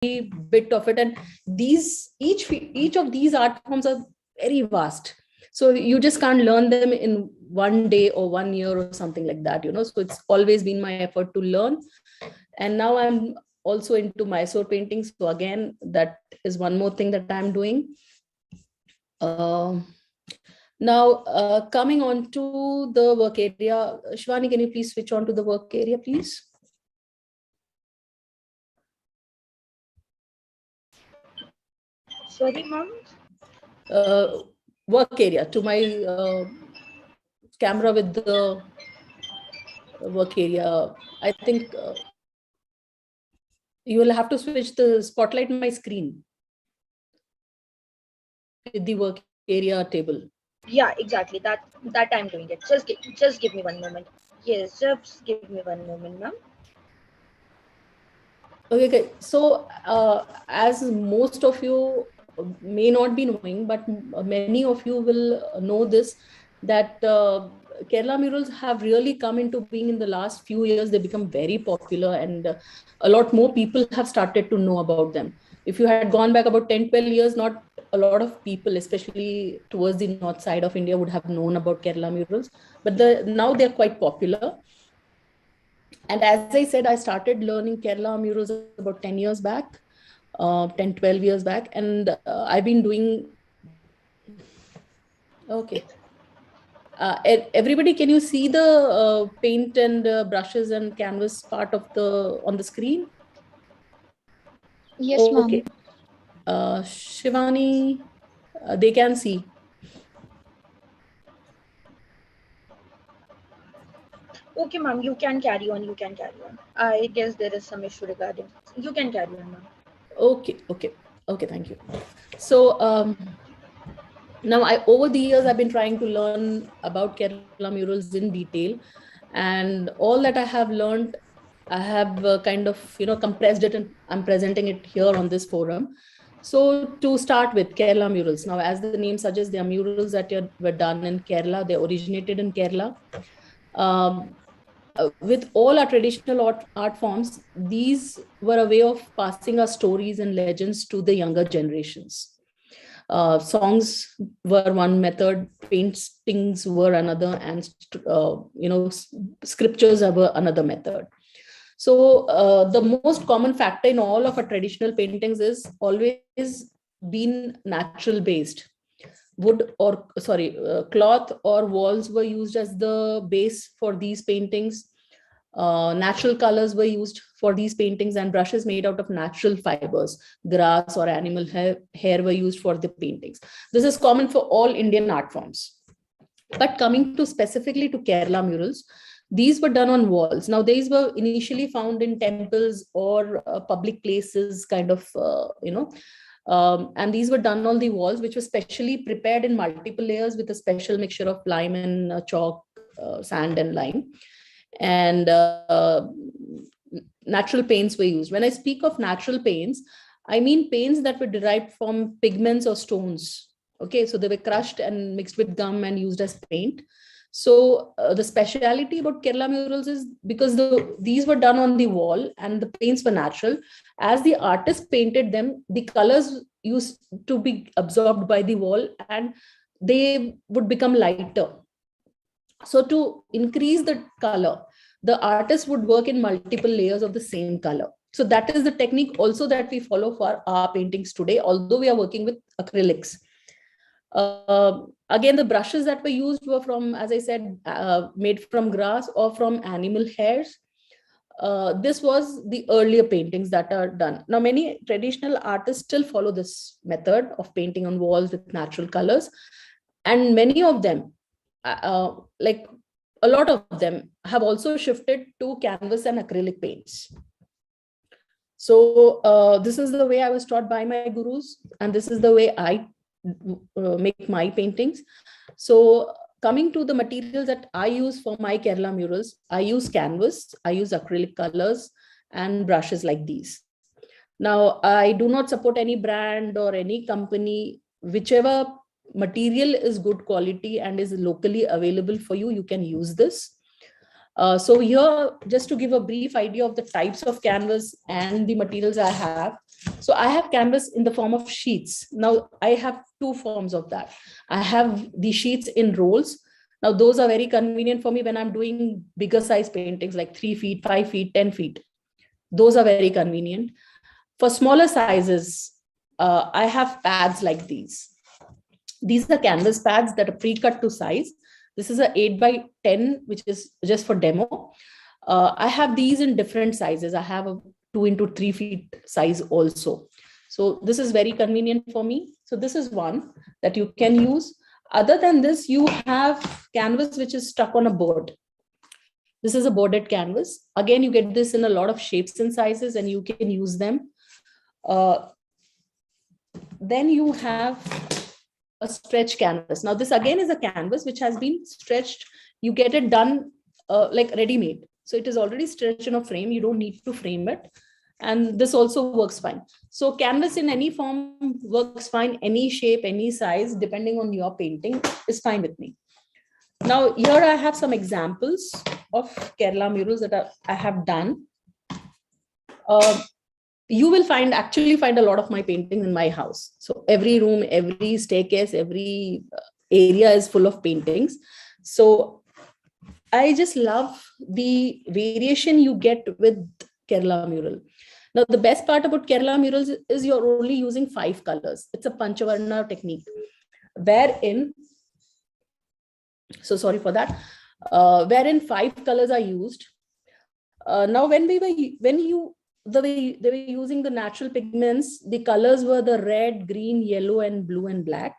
bit of it. And each of these art forms are very vast. So you just can't learn them in one day or 1 year or something like that, So it's always been my effort to learn. And now I'm also into Mysore painting. So again, that is one more thing that I'm doing. Now, coming on to the work area, Shivani, can you please switch on to the work area, please? Sorry, ma'am. Work area, to my camera with the work area. I think you will have to switch the spotlight on my screen with the work area table. Yeah, exactly. That I'm doing it. Just give me one moment. Yes, just give me one moment, ma'am. Okay. So as most of you may not be knowing, but many of you will know this, that Kerala murals have really come into being in the last few years. They become very popular, and a lot more people have started to know about them. If you had gone back about 10, 12 years, not a lot of people, especially towards the north side of India, would have known about Kerala murals. But now they're quite popular. And as I said, I started learning Kerala murals about 10 years back, 10, 12 years back. And I've been doing, okay. Everybody, can you see the paint and brushes and canvas part of on the screen? Yes, ma'am. Okay. Shivani, they can see. Okay, ma'am, you can carry on. I guess there is some issue regarding. You can carry on, ma'am. Okay, thank you. So now over the years, I've been trying to learn about Kerala murals in detail, and all that I have learned, I have kind of, compressed it, and I'm presenting it here on this forum. So to start with, Kerala murals. Now, as the name suggests, they are murals that were done in Kerala. They originated in Kerala. With all our traditional art forms, these were a way of passing our stories and legends to the younger generations. Songs were one method, paintings were another, and scriptures were another method. So the most common factor in all of our traditional paintings is always been natural based. Cloth or walls were used as the base for these paintings. Natural colors were used for these paintings, and brushes made out of natural fibers, grass or animal hair were used for the paintings. This is common for all Indian art forms. But coming to specifically to Kerala murals, these were done on walls. Now, these were initially found in temples or public places, kind of, and these were done on the walls, which were specially prepared in multiple layers with a special mixture of lime and chalk, sand and lime. And natural paints were used. When I speak of natural paints, I mean paints that were derived from pigments or stones. Okay, so they were crushed and mixed with gum and used as paint. So the speciality about Kerala murals is because these were done on the wall and the paints were natural. As the artist painted them, the colors used to be absorbed by the wall and they would become lighter. So to increase the color, the artist would work in multiple layers of the same color. So that is the technique also that we follow for our paintings today, although we are working with acrylics. Again, the brushes that were used were from, as I said, made from grass or from animal hairs. This was the earlier paintings that are done. Now, many traditional artists still follow this method of painting on walls with natural colors. And many of them, like a lot of them, have also shifted to canvas and acrylic paints. So this is the way I was taught by my gurus, and this is the way I make my paintings. So coming to the materials that I use for my Kerala murals, I use canvas, I use acrylic colors and brushes like these. Now, I do not support any brand or any company. Whichever material is good quality and is locally available for you, you can use this. So here, just to give a brief idea of the types of canvas and the materials I have. So I have canvas in the form of sheets. Now I have two forms of that. I have the sheets in rolls. Now those are very convenient for me when I'm doing bigger size paintings like 3 feet, 5 feet, 10 feet. Those are very convenient. For smaller sizes, I have pads like these. These are canvas pads that are pre-cut to size. This is a 8 by 10, which is just for demo. I have these in different sizes. I have a 2 into 3 feet size also. So this is very convenient for me. So this is one that you can use. Other than this, you have canvas which is stuck on a board. This is a boarded canvas. Again, you get this in a lot of shapes and sizes, and you can use them. Then you have a stretch canvas. Now this again is a canvas which has been stretched. You get it done like ready-made. So it is already stretched in a frame. You don't need to frame it. And this also works fine. So canvas in any form works fine. Any shape, any size, depending on your painting is fine with me. Now here I have some examples of Kerala murals that I have done. You will actually find a lot of my paintings in my house. So every room, every staircase, every area is full of paintings. So I just love the variation you get with Kerala mural. Now, the best part about Kerala murals is you're only using 5 colors. It's a Panchavarna technique, wherein, so sorry for that, wherein 5 colors are used. Now, when they were using the natural pigments, the colors were the red, green, yellow, and blue and black.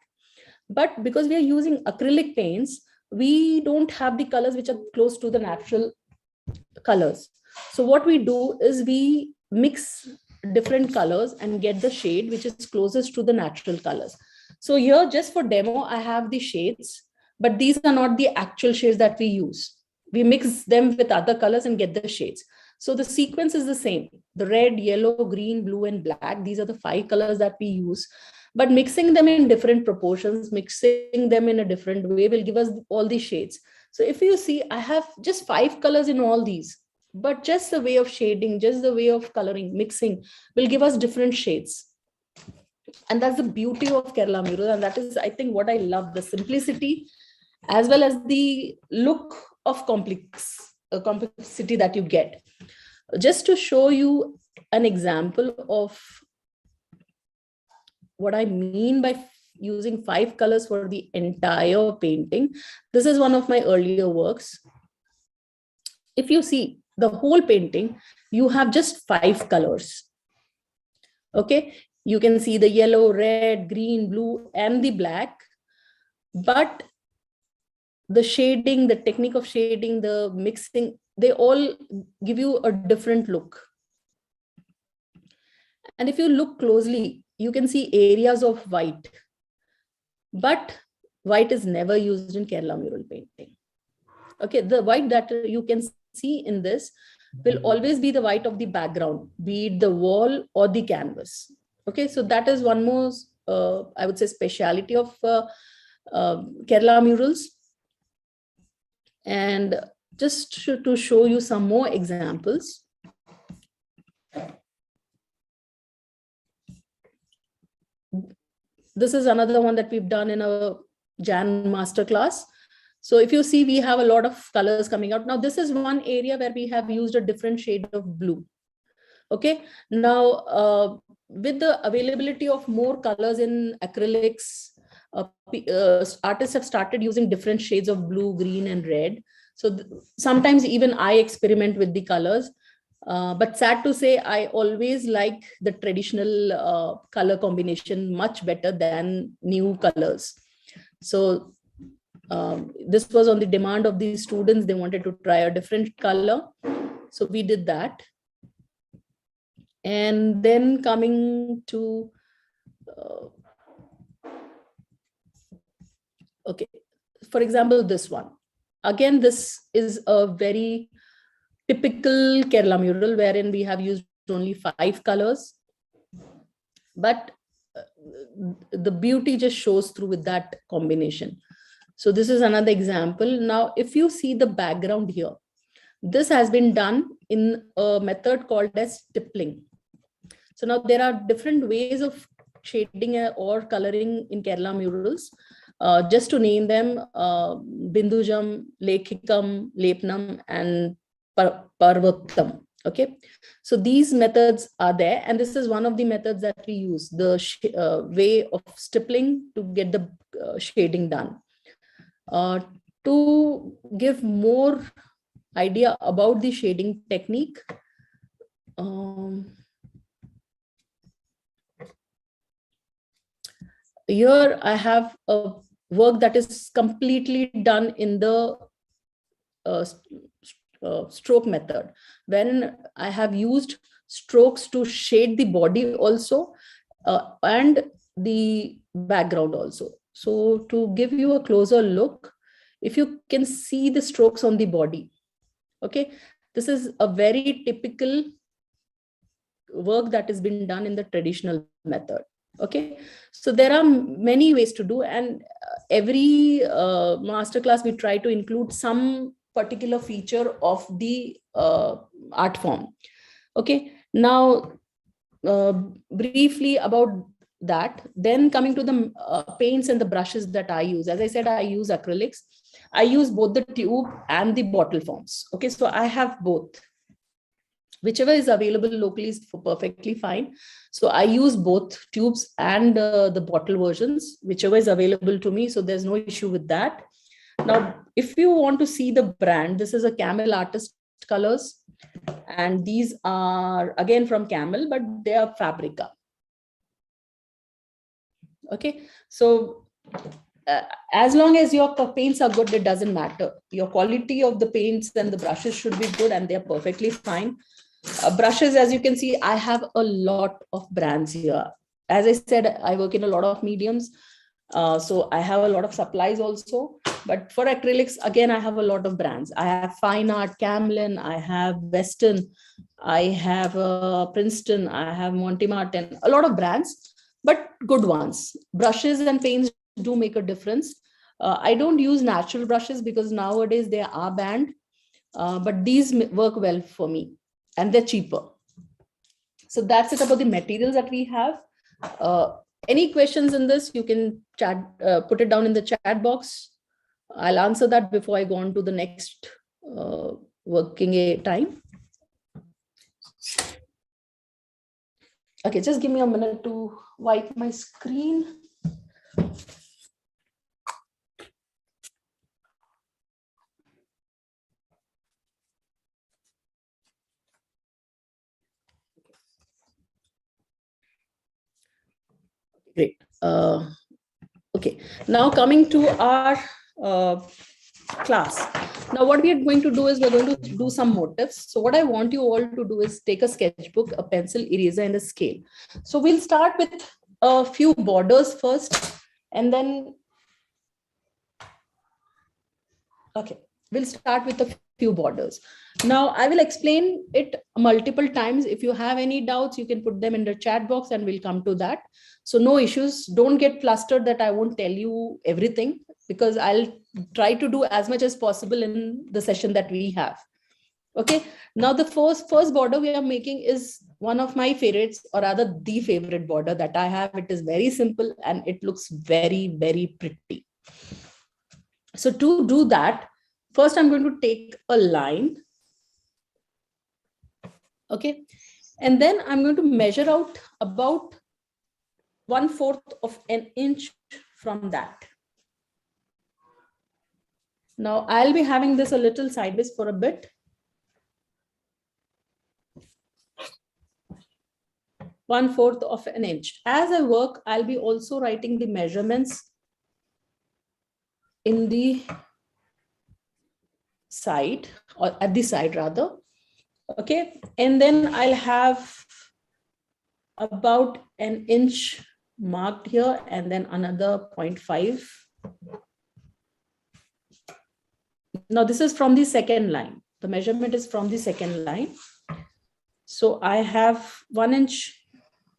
But because we are using acrylic paints, we don't have the colors which are close to the natural colors. So what we do is we mix different colors and get the shade which is closest to the natural colors. So here, just for demo, I have the shades, but these are not the actual shades that we use. We mix them with other colors and get the shades. So the sequence is the same. The red, yellow, green, blue, and black. These are the 5 colors that we use. But mixing them in different proportions, mixing them in a different way will give us all the shades. So if you see, I have just 5 colors in all these, but just the way of shading, just the way of coloring, mixing will give us different shades. And that's the beauty of Kerala mural. And that is, I think, what I love, the simplicity, as well as the look of complexity that you get. Just to show you an example of what I mean by using 5 colors for the entire painting. This is one of my earlier works. If you see the whole painting, you have just 5 colors. Okay, you can see the yellow, red, green, blue, and the black. But the shading, the technique of shading, the mixing, they all give you a different look. And if you look closely, you can see areas of white. But white is never used in Kerala mural painting. Okay, the white that you can see in this will always be the white of the background, be it the wall or the canvas. Okay, so that is one more, I would say, speciality of Kerala murals. And just to show you some more examples. This is another one that we've done in a Jan masterclass. So if you see, we have a lot of colors coming out. Now, this is one area where we have used a different shade of blue. Okay, now with the availability of more colors in acrylics, artists have started using different shades of blue, green, and red. So sometimes even I experiment with the colors. But sad to say, I always like the traditional color combination much better than new colors. So this was on the demand of the students. They wanted to try a different color. So we did that. And then coming to, okay, for example, this one. Again, this is a very typical Kerala mural wherein we have used only 5 colors. But the beauty just shows through with that combination. So this is another example. Now, if you see the background here, this has been done in a method called as stippling. So now there are different ways of shading or coloring in Kerala murals. Just to name them, Bindujam, Lekhikam, Lepnam, and Parvattam. Okay, so these methods are there, and this is one of the methods that we use, the way of stippling to get the shading done. To give more idea about the shading technique, here I have a work that is completely done in the stroke method, wherein I have used strokes to shade the body also and the background also. So to give you a closer look, if you can see the strokes on the body, okay, this is a very typical work that has been done in the traditional method. Okay, so there are many ways to do, and every masterclass we try to include some particular feature of the art form. Okay, now briefly about that, then coming to the paints and the brushes that I use. As I said, I use acrylics. I use both the tube and the bottle forms. Okay, so I have both. Whichever is available locally is perfectly fine. So I use both tubes and the bottle versions, whichever is available to me. So there's no issue with that. Now, if you want to see the brand, this is a Camel artist colors. And these are again from Camel, but they are Fabrica. Okay, so as long as your paints are good, it doesn't matter. Your quality of the paints and the brushes should be good, and they're perfectly fine. Brushes, as you can see, I have a lot of brands here. As I said, I work in a lot of mediums. So I have a lot of supplies also. But for acrylics, again, I have a lot of brands. I have Fine Art, Camlin, I have Western, I have Princeton, I have Monty Martin, a lot of brands, but good ones. Brushes and paints do make a difference. I don't use natural brushes because nowadays they are banned, but these work well for me. And they're cheaper. So that's it about the materials that we have. Any questions in this, you can chat, put it down in the chat box. I'll answer that before I go on to the next working time. Okay, just give me a minute to wipe my screen. Great. Okay, now coming to our class. Now what we are going to do is we're going to do some motifs. So what I want you all to do is take a sketchbook, a pencil, eraser, and a scale. So we'll start with a few borders first, and then, okay, we'll start with a few borders. Now I will explain it multiple times. If you have any doubts, you can put them in the chat box and we'll come to that. So no issues. Don't get flustered that I won't tell you everything, because I'll try to do as much as possible in the session that we have. Okay, now the first border we are making is one of my favorites, or rather the favorite border that I have. It is very simple and it looks very, very pretty. So to do that, first I'm going to take a line. Okay, and then I'm going to measure out about 1/4 of an inch from that. Now I'll be having this a little sideways for a bit. 1/4 of an inch. As I work, I'll be also writing the measurements in the side, or at the side rather. Okay, and then I'll have about an inch marked here, and then another 0.5. Now this is from the second line. The measurement is from the second line. So I have 1 inch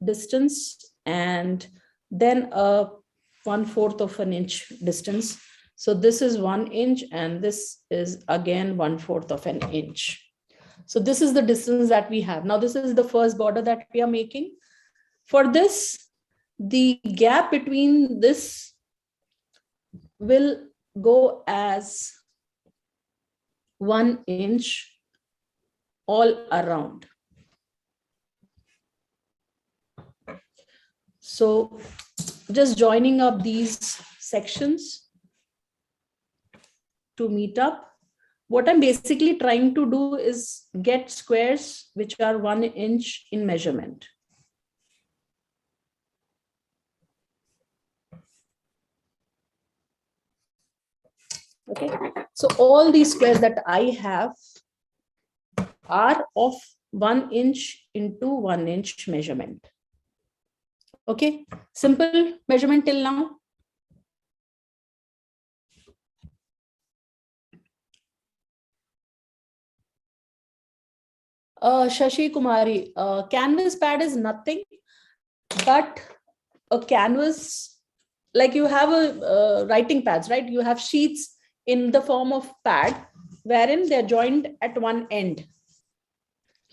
distance and then a 1/4 of an inch distance. So this is 1 inch and this is again 1/4 of an inch. So this is the distance that we have. Now this is the first border that we are making. For this, the gap between this will go as 1 inch all around. So just joining up these sections to meet up. What I'm basically trying to do is get squares which are 1 inch in measurement. Okay, so all these squares that I have are of 1 inch into 1 inch measurement. Okay, simple measurement till now. Shashi Kumari, canvas pad is nothing but a canvas, like you have a writing pads, right? You have sheets in the form of pad wherein they're joined at one end.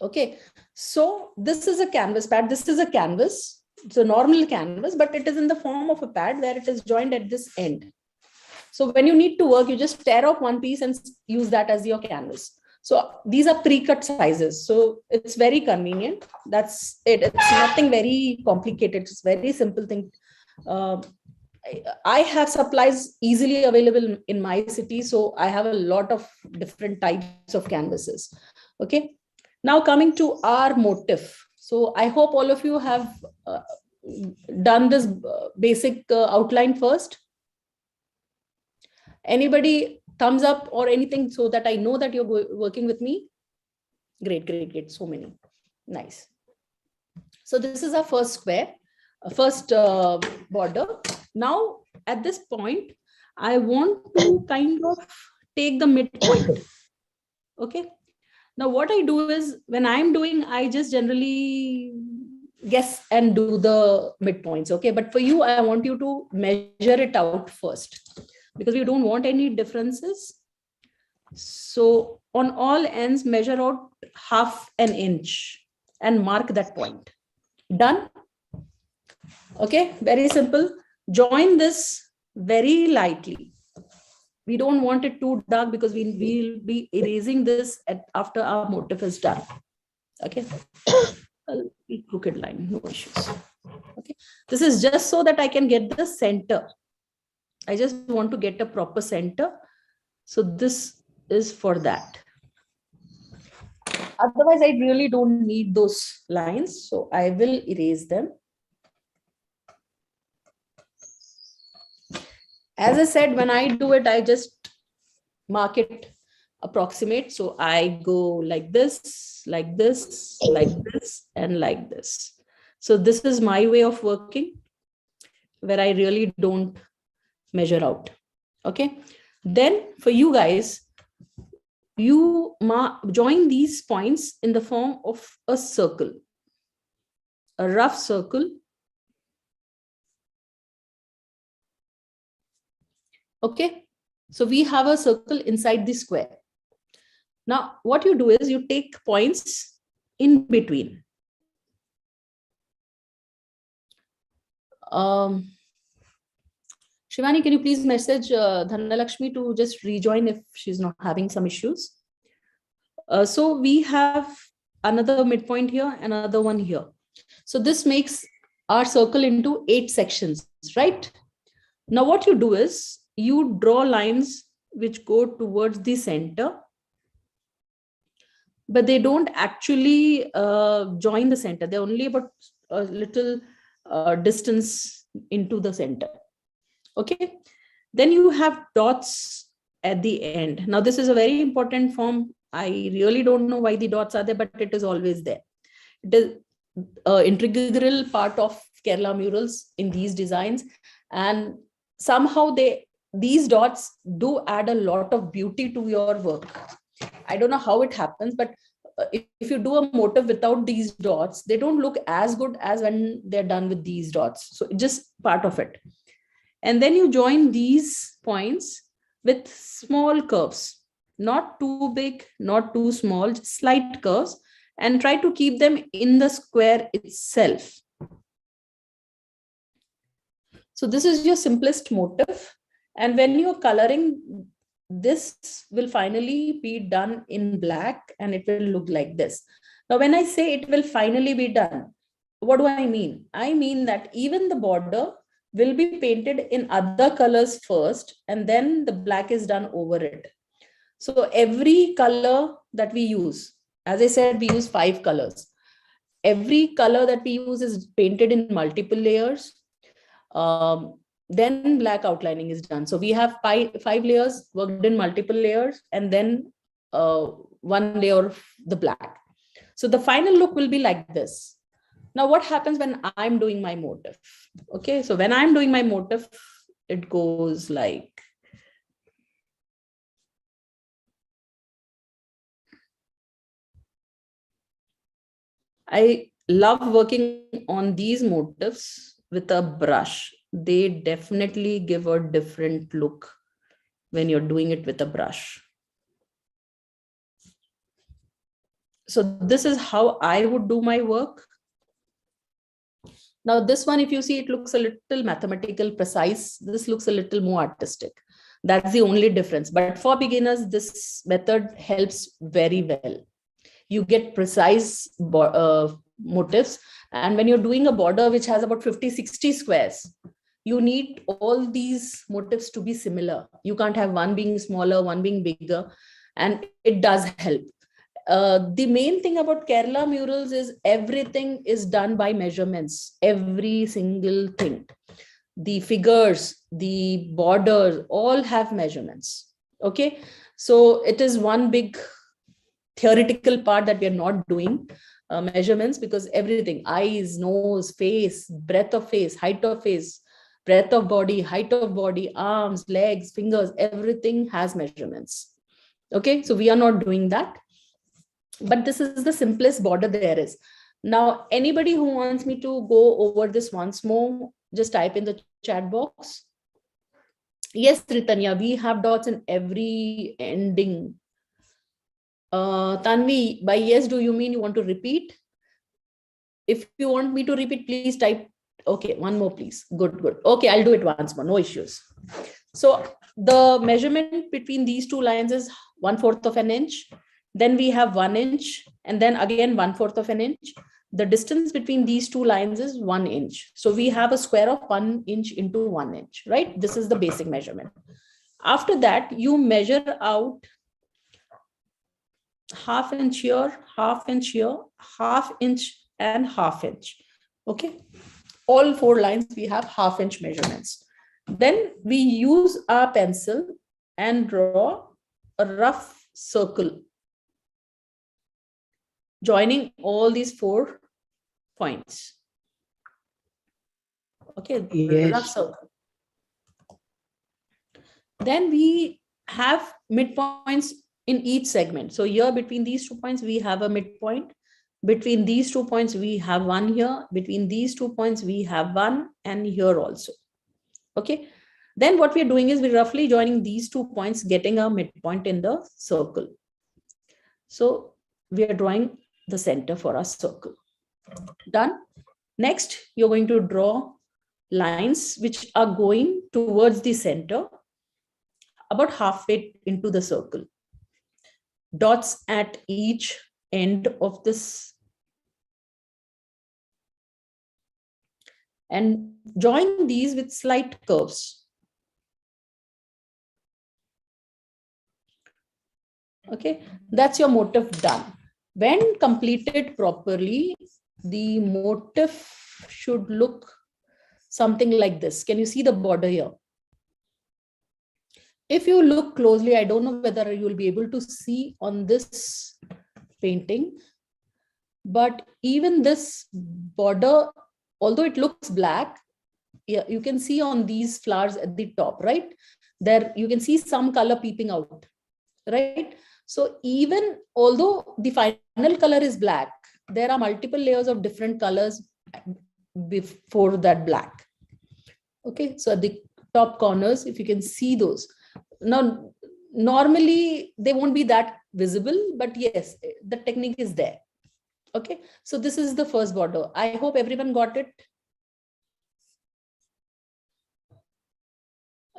Okay, so this is a canvas pad. This is a canvas. It's a normal canvas, but it is in the form of a pad where it is joined at this end. So when you need to work, you just tear off one piece and use that as your canvas. So these are pre-cut sizes. So it's very convenient. That's it. It's nothing very complicated. It's very simple thing. I have supplies easily available in my city. So I have a lot of different types of canvases. Okay. Now coming to our motif. So I hope all of you have done this basic outline first. Anybody thumbs up or anything so that I know that you're working with me? Great, great, great. So many. Nice. So this is our first square, first border. Now at this point, I want to kind of take the midpoint. Okay. Now what I do is when I'm doing, I just generally guess and do the midpoints. Okay. But for you, I want you to measure it out first, because we don't want any differences. So on all ends, measure out 1/2 inch and mark that point. Done. Okay, very simple. Join this very lightly. We don't want it too dark because we will be erasing this after our motif is done. Okay, crooked line, no issues. Okay, this is just so that I can get the center. I just want to get a proper center. So this is for that. Otherwise, I really don't need those lines. So I will erase them. As I said, when I do it, I just mark it approximate. So I go like this, like this, like this, and like this. So this is my way of working, where I really don't measure out. Okay. Then for you guys, you join these points in the form of a circle, a rough circle. Okay. So we have a circle inside the square. Now, what you do is you take points in between. Shivani, can you please message Dhanalakshmi to just rejoin if she's not having some issues? So we have another midpoint here, another one here. So this makes our circle into 8 sections, right? Now what you do is you draw lines which go towards the center, but they don't actually join the center. They're only about a little distance into the center. Okay, then you have dots at the end. Now this is a very important form. I really don't know why the dots are there, but it is always there. It is an integral part of Kerala murals in these designs, and somehow these dots do add a lot of beauty to your work. I don't know how it happens, but if you do a motif without these dots, they don't look as good as when they're done with these dots. So it's just part of it. And then you join these points with small curves, not too big, not too small, just slight curves, and try to keep them in the square itself. So this is your simplest motif. And when you're coloring, this will finally be done in black and it will look like this. Now, when I say it will finally be done, what do I mean? I mean that even the border will be painted in other colors first, and then the black is done over it. So every color that we use, as I said, we use 5 colors. Every color that we use is painted in multiple layers. Then black outlining is done. So we have 5 layers worked in multiple layers, and then 1 layer of the black. So the final look will be like this. Now, what happens when I'm doing my motif? Okay, so when I'm doing my motif, it goes like, I love working on these motifs with a brush. They definitely give a different look when you're doing it with a brush. So this is how I would do my work. Now this one, if you see, it looks a little mathematical, precise. This looks a little more artistic. That's the only difference. But for beginners, this method helps very well. You get precise motifs. And when you're doing a border which has about 50-60 squares, you need all these motifs to be similar. You can't have one being smaller, one being bigger, and it does help. The main thing about Kerala murals is everything is done by measurements, every single thing. The figures, the borders, all have measurements. Okay, so it is one big theoretical part that we are not doing measurements, because everything, eyes, nose, face, breadth of face, height of face, breadth of body, height of body, arms, legs, fingers, everything has measurements. Okay, so we are not doing that. But this is the simplest border there is. Now, anybody who wants me to go over this once more, just type in the chat box. Yes, Ritanya, we have dots in every ending. Tanvi, by yes, do you mean you want to repeat? If you want me to repeat, please type. Okay, one more, please. Good, good. Okay, I'll do it once more. No issues. So the measurement between these two lines is 1/4 of an inch. Then we have 1 inch, and then again 1/4 of an inch. The distance between these two lines is 1 inch. So we have a square of 1 inch into 1 inch, right? This is the basic measurement. After that, you measure out 1/2 inch here, 1/2 inch here, 1/2 inch and 1/2 inch. Okay. All 4 lines, we have 1/2 inch measurements. Then we use our pencil and draw a rough circle, joining all these 4 points. Okay, yes. Rough circle. Then we have midpoints in each segment. So here between these 2 points, we have a midpoint. Between these 2 points, we have one here. Between these 2 points, we have one, and here also. Okay. Then what we're doing is we're roughly joining these 2 points, getting a midpoint in the circle. So we are drawing the center for our circle. Done. Next, you're going to draw lines which are going towards the center, about halfway into the circle. Dots at each end of this, and join these with slight curves. Okay, that's your motif done. When completed properly, the motif should look something like this. Can you see the border here? If you look closely, I don't know whether you will be able to see on this painting, but even this border, although it looks black, yeah, you can see on these flowers at the top, right? There you can see some color peeping out, right? So even although the final color is black, there are multiple layers of different colors before that black. Okay, so at the top corners, if you can see those. Now, normally they won't be that visible, but yes, the technique is there. Okay, so this is the first border. I hope everyone got it.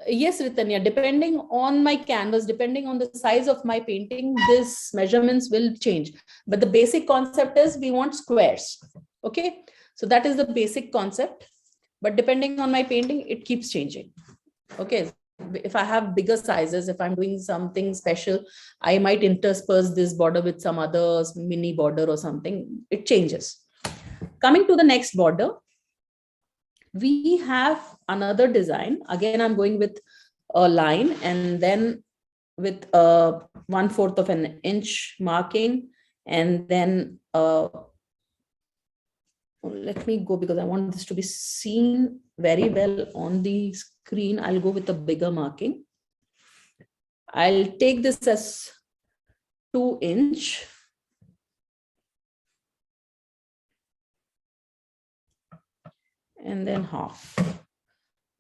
Yes, Ritanya, depending on my canvas, depending on the size of my painting, this measurements will change. But the basic concept is we want squares. Okay, so that is the basic concept. But depending on my painting, it keeps changing. Okay, if I have bigger sizes, if I'm doing something special, I might intersperse this border with some other mini border or something. It changes. Coming to the next border, we have another design. Again, I'm going with a line and then with a 1/4 of an inch marking, and then let me go because I want this to be seen very well on the screen. I'll go with a bigger marking. I'll take this as 2 inch. And then half.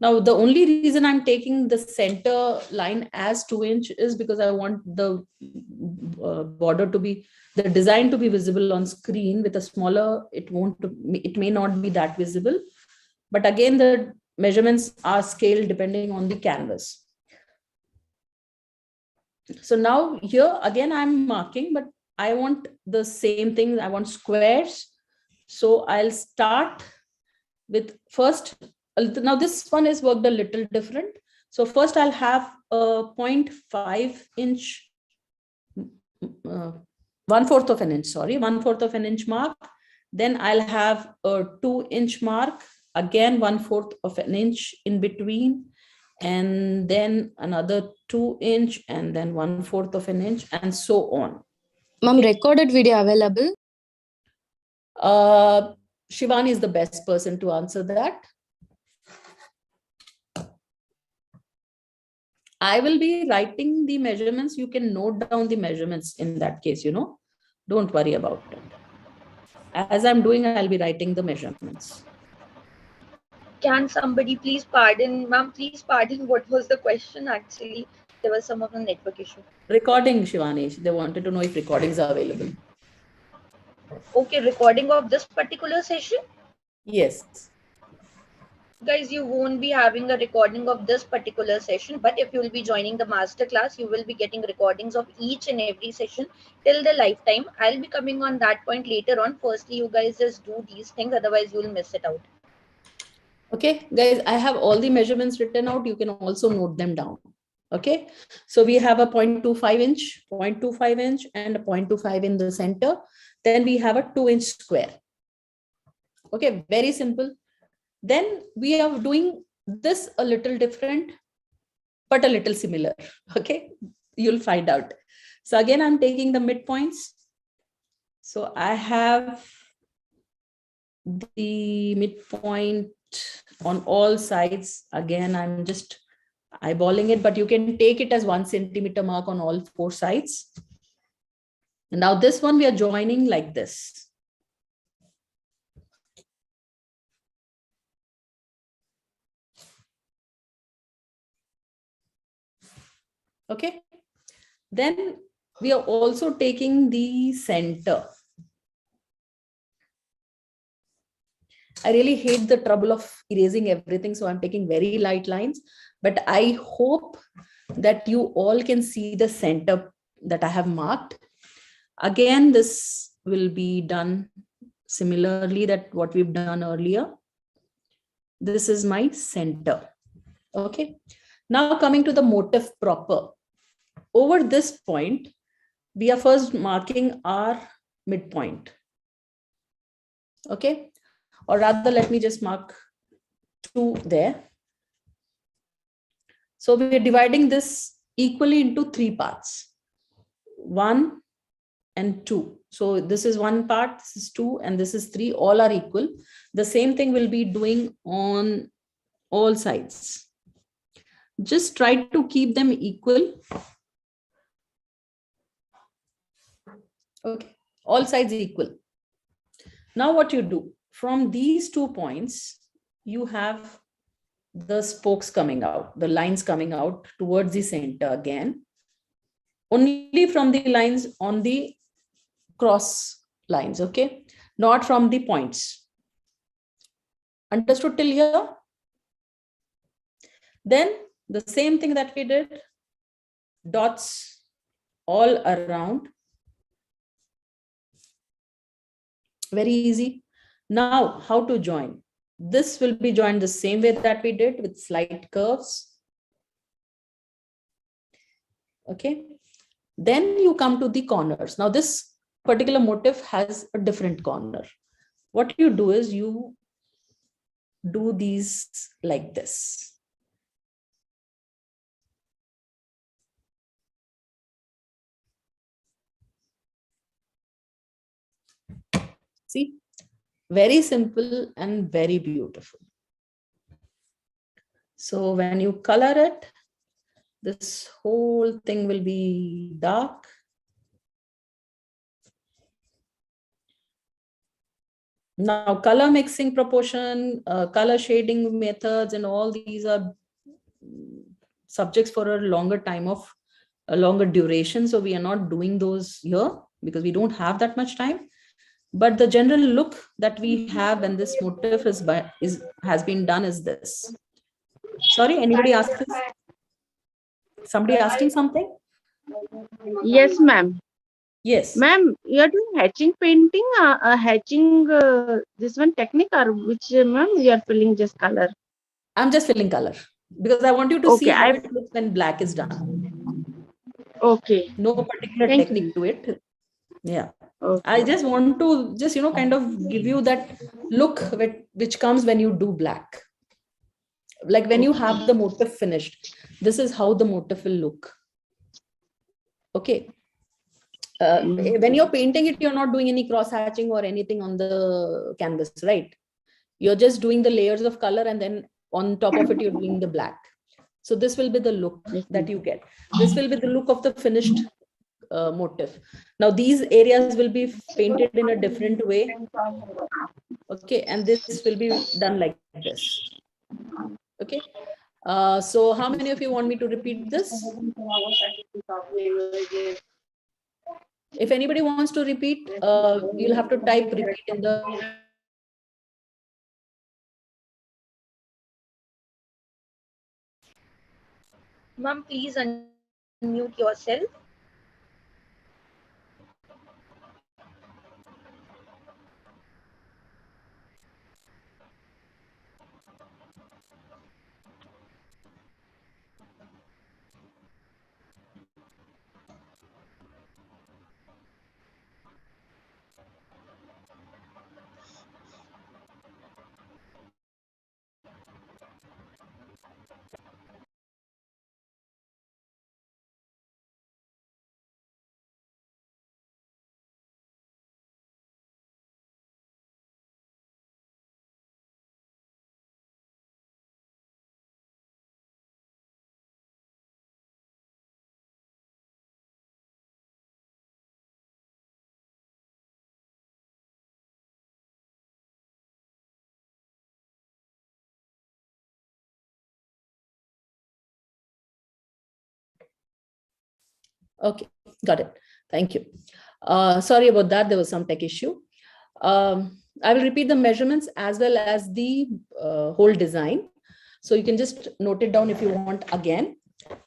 Now, the only reason I'm taking the center line as 2 inch is because I want the border to be, the design to be visible on screen. With a smaller, it may not be that visible. But again, the measurements are scaled depending on the canvas. So now here again, I'm marking, but I want the same thing. I want squares. So I'll start with first. Now this one is worked a little different. So first I'll have a 0.5 inch, 1/4 of an inch, sorry, 1/4 of an inch mark. Then I'll have a 2 inch mark, again 1/4 of an inch in between, and then another 2 inch, and then 1/4 of an inch, and so on. Ma'am, recorded video available? Shivani is the best person to answer that. I will be writing the measurements. You can note down the measurements in that case, don't worry about it. As I'm doing, I'll be writing the measurements. Can somebody please pardon, ma'am, please pardon, what was the question actually? There was some of a network issue. Recording, Shivani. They wanted to know if recordings are available. Okay, recording of this particular session? Yes. Guys, you won't be having a recording of this particular session, but if you will be joining the masterclass, you will be getting recordings of each and every session till the lifetime. I'll be coming on that point later on. Firstly, you guys just do these things, otherwise you will miss it out. Okay, guys, I have all the measurements written out. You can also note them down. Okay, so we have a 0.25 inch, 0.25 inch, and a 0.25 in the center. Then we have a 2 inch square. Okay, very simple. Then we are doing this a little different, but a little similar. Okay, you'll find out. So again, I'm taking the midpoints. So I have the midpoint on all sides. Again, I'm just eyeballing it, but you can take it as 1 centimeter mark on all 4 sides. Now this one we are joining like this. Okay, then we are also taking the center. I really hate the trouble of erasing everything, so I'm taking very light lines, but I hope that you all can see the center that I have marked. Again, this will be done similarly that what we've done earlier. This is my center. Okay, now coming to the motif proper. Over this point, we are first marking our midpoint. Okay, or rather, let me just mark 2 there. So we are dividing this equally into 3 parts, 1 and 2. So this is 1 part, this is 2, and this is 3. All are equal. The same thing we'll be doing on all sides. Just try to keep them equal. Okay, all sides equal. Now what you do, from these 2 points, you have the spokes coming out, the lines coming out towards the center again, only from the lines on the cross lines, okay, not from the points. Understood till here? Then the same thing that we did, dots all around. Very easy. Now, how to join? This will be joined the same way that we did, with slight curves. Okay. Then you come to the corners. Now, this particular motif has a different corner. What you do is you do these like this. See, very simple and very beautiful. So when you color it, this whole thing will be dark. Now, color mixing proportion, color shading methods, and all these are subjects for a longer time of a longer duration. So we are not doing those here because we don't have that much time. But the general look that we have when this motif has been done is this. Sorry, anybody ask this? Somebody asking something? Yes, ma'am. Yes. Ma'am, you are doing hatching painting, hatching this one technique, or which, ma'am, you are filling just color? I'm just filling color because I want you to see how it looks when black is done. Okay. No particular Thank technique you. to it. Yeah. Okay. I just want to just, kind of give you that look which comes when you do black. Like when you have the motif finished, this is how the motif will look. Okay. When you're painting it, you're not doing any cross hatching or anything on the canvas, right? You're just doing the layers of color, and then on top of it, you're doing the black. So this will be the look that you get. This will be the look of the finished motif. Now these areas will be painted in a different way. Okay, and this will be done like this. Okay. So how many of you want me to repeat this? If anybody wants to repeat, you'll have to type repeat in the. Ma'am, please unmute yourself. Okay, got it. Thank you. Sorry about that. There was some tech issue. I will repeat the measurements as well as the whole design. So you can just note it down if you want again.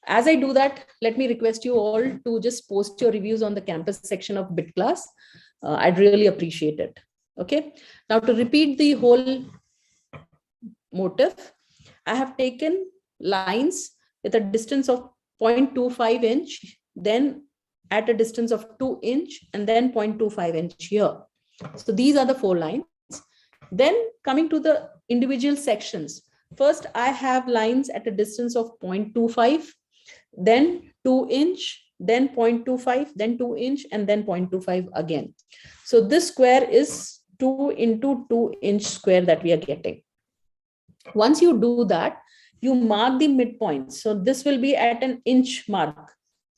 As I do that, let me request you all to just post your reviews on the campus section of Bit Class. I'd really appreciate it. Okay. Now to repeat the whole motif, I have taken lines with a distance of 0.25 inch, then at a distance of 2 inch, and then 0.25 inch here. So these are the 4 lines. Then coming to the individual sections. First, I have lines at a distance of 0.25, then 2 inch, then 0.25, then 2 inch, and then 0.25 again. So this square is 2 into 2 inch square that we are getting. Once you do that, you mark the midpoint. So this will be at an inch mark.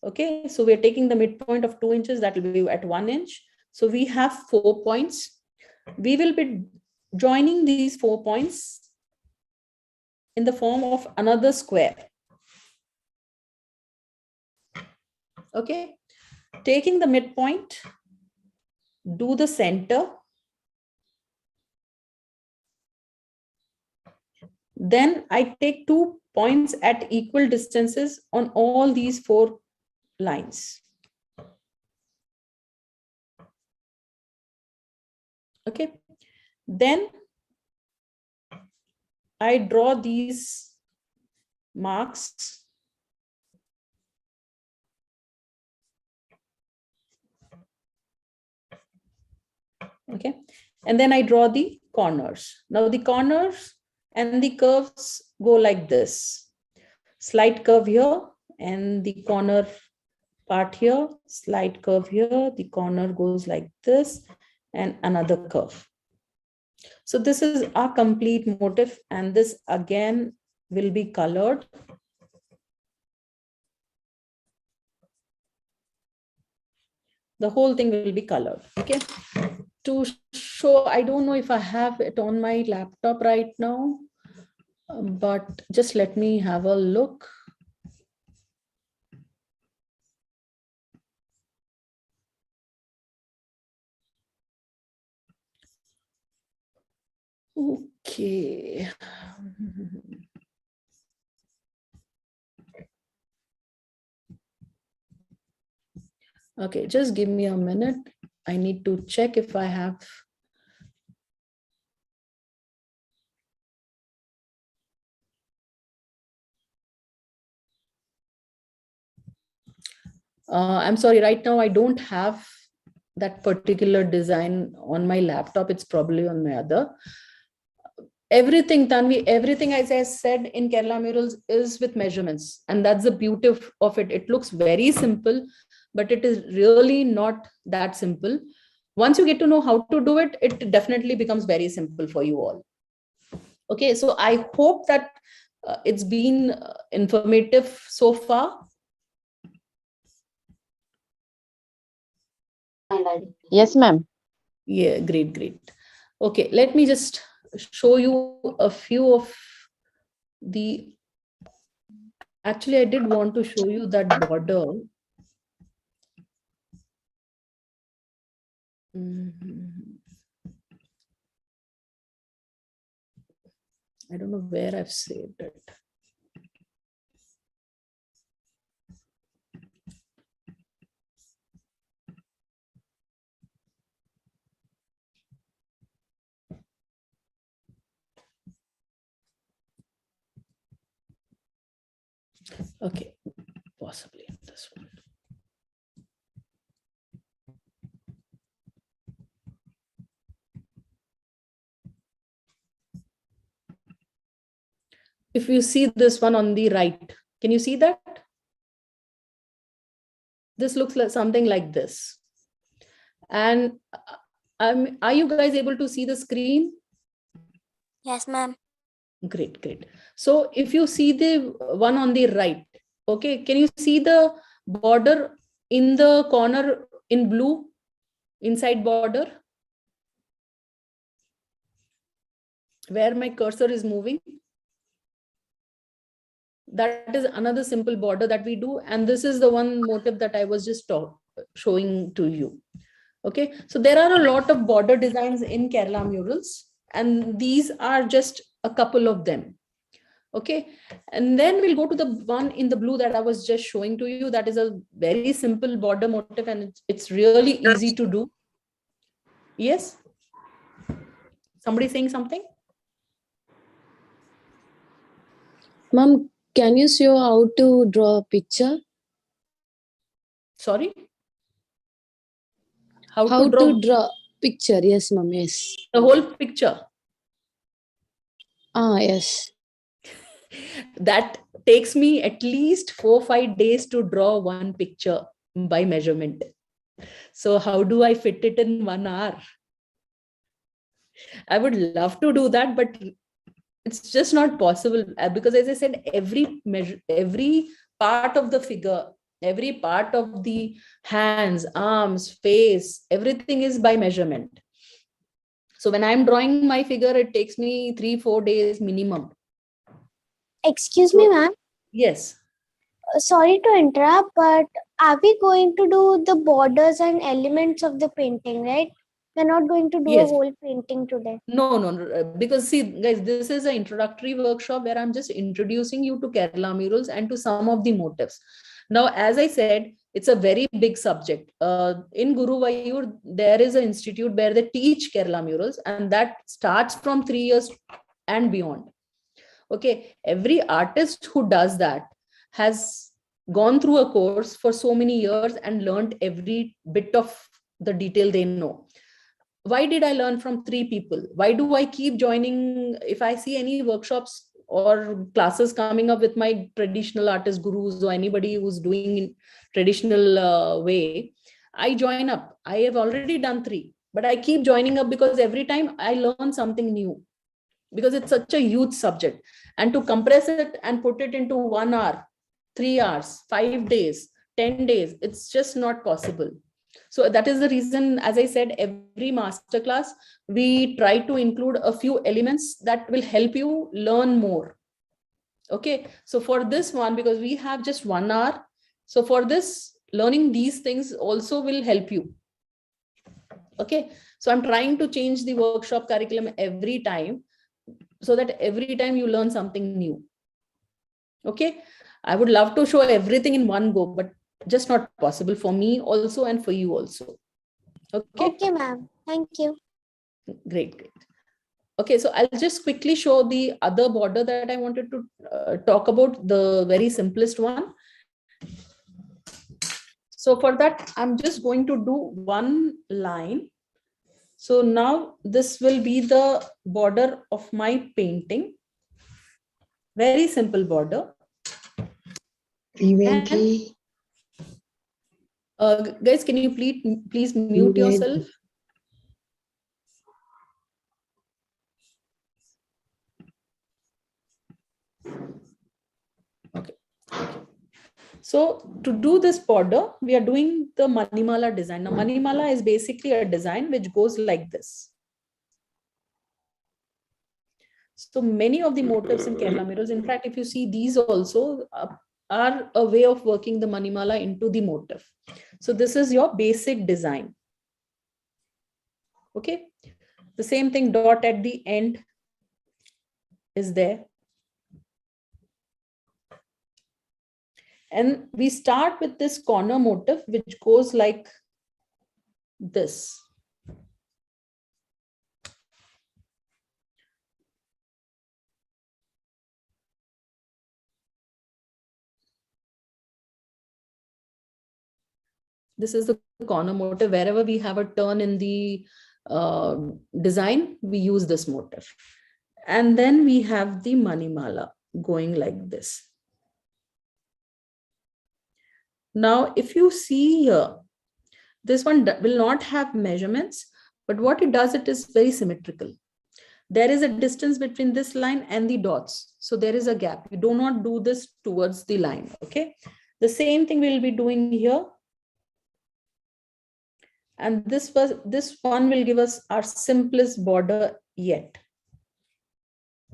Okay, so we're taking the midpoint of 2 inches, that will be at 1 inch. So we have 4 points. We will be joining these 4 points in the form of another square. Okay, taking the midpoint, do the center. Then I take 2 points at equal distances on all these 4 lines. Okay. Then I draw these marks. Okay. And then I draw the corners. Now the corners and the curves go like this. Slight curve here and the corner part here, slight curve here, the corner goes like this, and another curve. So this is our complete motif, and this again will be colored. The whole thing will be colored. Okay. To show, I don't know if I have it on my laptop right now, but just let me have a look. Okay. Okay, just give me a minute. I need to check if I have. I'm sorry, right now I don't have that particular design on my laptop. It's probably on my other. Everything, Tanvi, everything, as I said in Kerala Murals, is with measurements. And that's the beauty of it. It looks very simple, but it is really not that simple. Once you get to know how to do it, it definitely becomes very simple for you all. Okay, so I hope that it's been informative so far. Yes, ma'am. Yeah, great, great. Okay, let me just show you a few of the. Actually, I did want to show you that border. I don't know where I've saved it. Okay, possibly this one. If you see this one on the right, can you see that? This looks like something like this. And are you guys able to see the screen? Yes, ma'am. Great, great. So if you see the one on the right, okay, can you see the border in the corner in blue, inside border? Where my cursor is moving? That is another simple border that we do. And this is the one motif that I was just showing to you. Okay, so there are a lot of border designs in Kerala Murals, and these are just a couple of them. Okay, and then we'll go to the one in the blue that I was just showing to you. That is a very simple border motif, and it's really easy to do. Yes? Somebody saying something? Ma'am, can you show how to draw a picture? Sorry? How to draw picture? Yes, ma'am. Yes. The whole picture. Yes. That takes me at least 4 or 5 days to draw one picture by measurement. So how do I fit it in 1 hour? I would love to do that, but it's just not possible, because as I said, every part of the figure, every part of the hands, arms, face, everything is by measurement. So when I'm drawing my figure, it takes me 3-4 days minimum. Excuse me, ma'am. Yes. Sorry to interrupt, but are we going to do the borders and elements of the painting, right? We're not going to do Yes. a whole painting today. No, because see, guys, this is an introductory workshop where I'm just introducing you to Kerala murals and to some of the motifs. Now, as I said, it's a very big subject. In Guruvayur, there is an institute where they teach Kerala murals, and that starts from 3 years and beyond. Okay, every artist who does that has gone through a course for so many years and learned every bit of the detail they know. Why did I learn from 3 people? Why do I keep joining? If I see any workshops or classes coming up with my traditional artist gurus or anybody who's doing in traditional way, I join up. I have already done 3, but I keep joining up because every time I learn something new, because it's such a huge subject. And to compress it and put it into 1 hour, 3 hours, 5 days, 10 days, it's just not possible. So that is the reason, as I said, every masterclass, we try to include a few elements that will help you learn more. Okay, so for this one, because we have just 1 hour, so for this, learning these things also will help you. Okay, so I'm trying to change the workshop curriculum every time so that every time you learn something new. Okay, I would love to show everything in one go, but just not possible for me also and for you also. Okay, Okay, ma'am. Thank you. great. Okay, so I'll just quickly show the other border that I wanted to talk about, the very simplest one. So for that, I'm just going to do one line. So now this will be the border of my painting. Very simple border. And, guys, can you please mute yourself? Okay. So to do this border, we are doing the Manimala design. Now, Manimala is basically a design which goes like this. So many of the motifs in Kerala murals, in fact, if you see these also are a way of working the Manimala into the motif. So this is your basic design. Okay. The same thing, dot at the end is there. And we start with this corner motif, which goes like this. This is the corner motif. Wherever we have a turn in the design, we use this motif. And then we have the Manimala going like this. Now, if you see here, this one will not have measurements, but what it does, it is very symmetrical. There is a distance between this line and the dots. So there is a gap. You do not do this towards the line. Okay. The same thing we'll be doing here. And this one will give us our simplest border yet.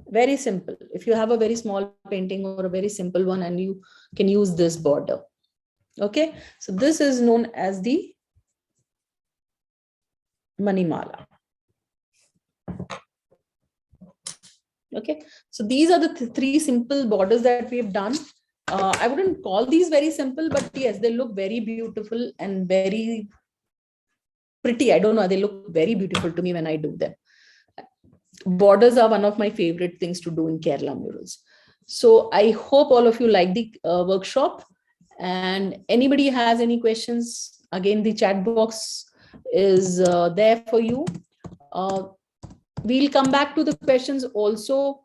Very simple. If you have a very small painting or a very simple one, and you can use this border. Okay. So this is known as the Manimala. Okay. So these are the 3 simple borders that we've done. I wouldn't call these very simple, but yes, they look very beautiful and very pretty. I don't know. They look very beautiful to me when I do them. Borders are one of my favorite things to do in Kerala murals. So I hope all of you like the workshop, and anybody has any questions, again, the chat box is there for you. We'll come back to the questions also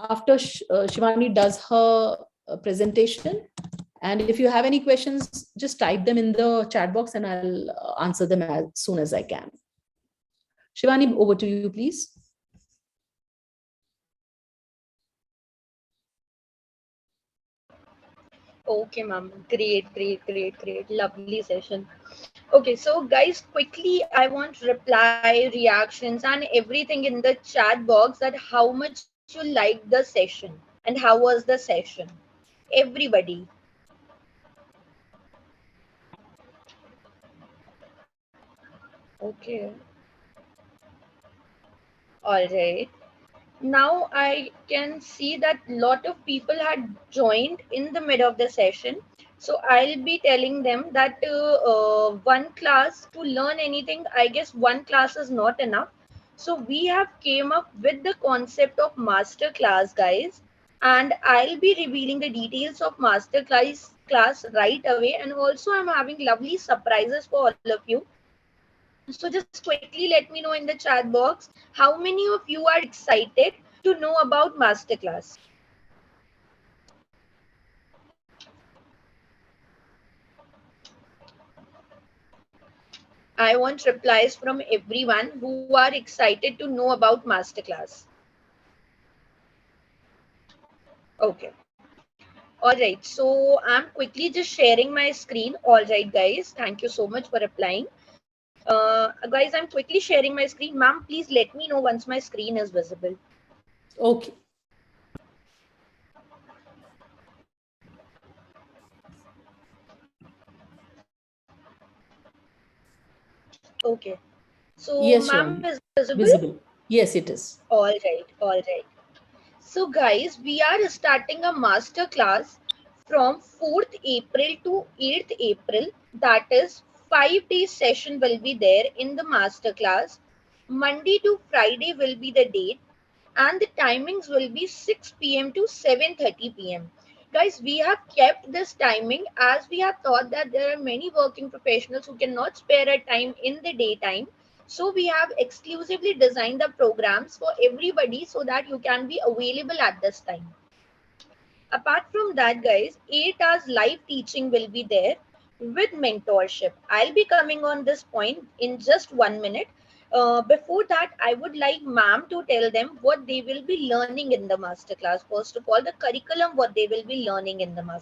after Shivani does her presentation. And if you have any questions, just type them in the chat box and I'll answer them as soon as I can. Shivani, over to you, please. Okay, ma'am. Great. Lovely session. Okay, so guys, quickly, I want reply, reactions, and everything in the chat box that how much you liked the session and how was the session. Everybody. Okay. All right. Now I can see that lot of people had joined in the mid of the session. So I'll be telling them that one class to learn anything, I guess one class is not enough. So we have came up with the concept of master class, guys. And I'll be revealing the details of master class right away. And also I'm having lovely surprises for all of you. So just quickly let me know in the chat box how many of you are excited to know about masterclass. I want replies from everyone who are excited to know about masterclass. Okay. All right. So I'm quickly just sharing my screen. All right, guys. Thank you so much for replying. Guys, I'm quickly sharing my screen. Ma'am, please let me know once my screen is visible. Okay. Okay. So, Yes, ma'am Ram. is visible? Visible. Yes, it is. All right. All right. So guys, we are starting a master class from 4th April to 8th April. That is 5 days session will be there in the master class. Monday to Friday will be the date and the timings will be 6 p.m. to 7:30 p.m. Guys, we have kept this timing as we have thought that there are many working professionals who cannot spare a time in the daytime. So we have exclusively designed the programs for everybody so that you can be available at this time. Apart from that, guys, 8 hours live teaching will be there with mentorship. I'll be coming on this point in just 1 minute. Before that, I would like ma'am to tell them what they will be learning in the masterclass. First of all, the curriculum, what they will be learning in the masterclass.